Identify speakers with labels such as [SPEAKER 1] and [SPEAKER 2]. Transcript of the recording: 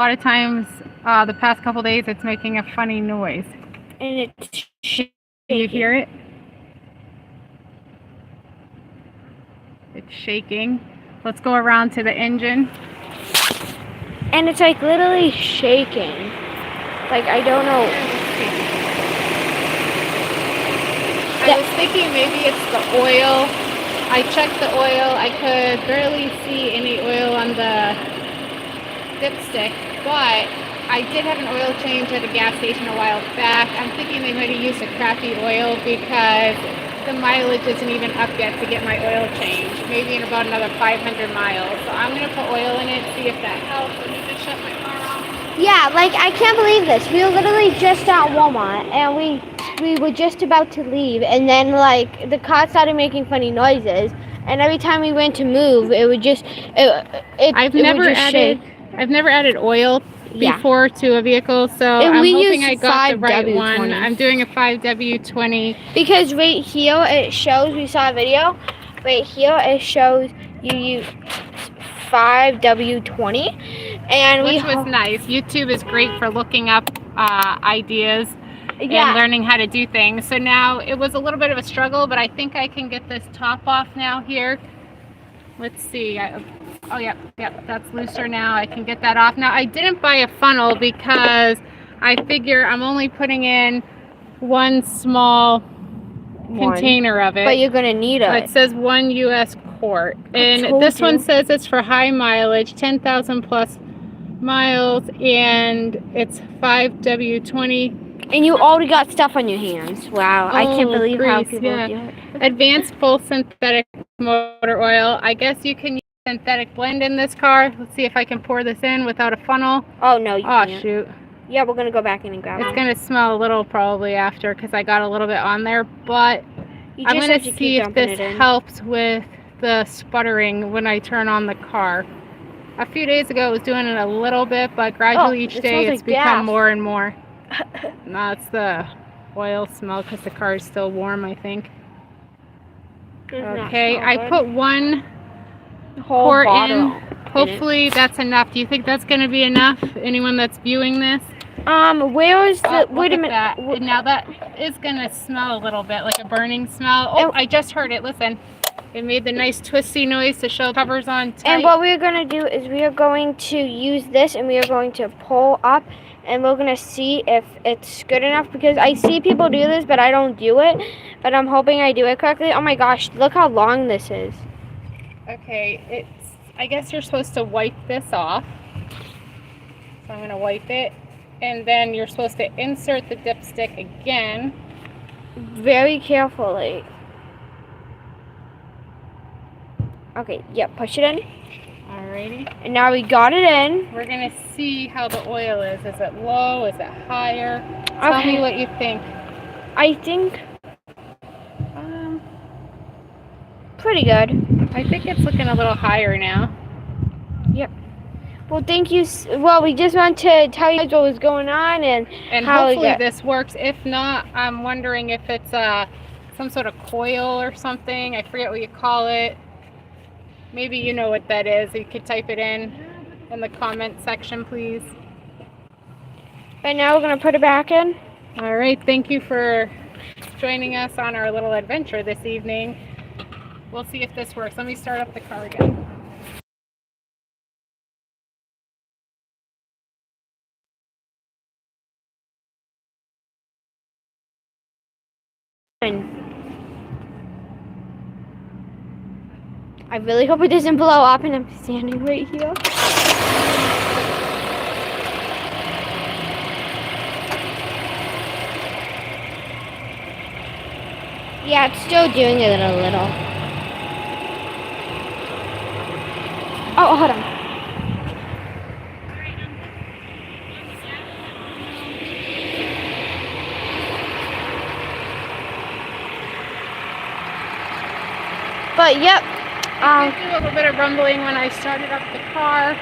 [SPEAKER 1] lot of times the past couple days it's making a funny noise.
[SPEAKER 2] And it's shaking.
[SPEAKER 1] Do you hear it? It's shaking. Let's go around to the engine.
[SPEAKER 2] And it's like literally shaking. Like, I don't know.
[SPEAKER 1] I was thinking maybe it's the oil. I checked the oil. I could barely see any oil on the dipstick, but I did have an oil change at a gas station a while back. I'm thinking they might have used a crappy oil because the mileage isn't even up yet to get my oil change. Maybe in about another 500 miles. So I'm going to put oil in it, see if that helps. Let me just shut my car off.
[SPEAKER 2] Yeah, like, I can't believe this. We were literally just at Walmart, and we were just about to leave, and then, like, the car started making funny noises, and every time we went to move, it would just,
[SPEAKER 1] I've never added oil before to a vehicle, so
[SPEAKER 2] And
[SPEAKER 1] I'm
[SPEAKER 2] we
[SPEAKER 1] hoping
[SPEAKER 2] use
[SPEAKER 1] I got the right
[SPEAKER 2] 5W20.
[SPEAKER 1] one. I'm doing a 5W20.
[SPEAKER 2] Because right here it shows, we saw a video, right here it shows you use 5W20, and
[SPEAKER 1] Which was nice. YouTube is great for looking up ideas and learning how to do things. So now it was a little bit of a struggle, but I think I can get this top off now here. Let's see. Oh, yeah, that's looser now. I can get that off. Now, I didn't buy a funnel because I figure I'm only putting in one small container of it.
[SPEAKER 2] But you're going to need it.
[SPEAKER 1] It says 1 U.S. quart. And this one says it's for high mileage, 10,000 plus miles, and it's 5W20.
[SPEAKER 2] And you already got stuff on your hands. Wow, I can't believe how people do it.
[SPEAKER 1] Advanced full synthetic motor oil. I guess you can use synthetic blend in this car. Let's see if I can pour this in without a funnel.
[SPEAKER 2] Oh, no, you can't.
[SPEAKER 1] Oh, shoot.
[SPEAKER 2] Yeah, we're going to go back in and grab it.
[SPEAKER 1] It's going to smell a little probably after because I got a little bit on there, but I'm going to see if this helps with the sputtering when I turn on the car. A few days ago I was doing it a little bit, but gradually each day it's become more and more. No, it's the oil smell because the car is still warm, I think. Okay, I put one quart in. Hopefully that's enough. Do you think that's going to be enough? Anyone that's viewing this?
[SPEAKER 2] Where is the... Wait a minute.
[SPEAKER 1] That. Now that is going to smell a little bit like a burning smell. Oh, I just heard it. Listen. It made the nice twisty noise to show covers on tight.
[SPEAKER 2] And what we're going to do is we are going to use this and we are going to pull up and we're going to see if it's good enough because I see people do this but I don't do it. But I'm hoping I do it correctly. Oh my gosh, look how long this is.
[SPEAKER 1] Okay, I guess you're supposed to wipe this off. So I'm going to wipe it. And then you're supposed to insert the dipstick again.
[SPEAKER 2] Very carefully. Okay, yep, push it in.
[SPEAKER 1] Alrighty.
[SPEAKER 2] And now we got it in.
[SPEAKER 1] We're going to see how the oil is. Is it low? Is it higher? Tell me what you think.
[SPEAKER 2] I think pretty good.
[SPEAKER 1] I think it's looking a little higher now.
[SPEAKER 2] Yep. Well, thank you. Well, we just want to tell you guys what was going on and how
[SPEAKER 1] hopefully this works. If not, I'm wondering if it's some sort of coil or something. I forget what you call it. Maybe you know what that is. You could type it in the comment section, please.
[SPEAKER 2] And now we're going to put it back in.
[SPEAKER 1] All right. Thank you for joining us on our little adventure this evening. We'll see if this works. Let me start up the car again.
[SPEAKER 2] I really hope it doesn't blow up and I'm standing right here. Yeah, it's still doing it a little. Oh, hold on. But, yep.
[SPEAKER 1] I did do a little bit of rumbling when I started up the car.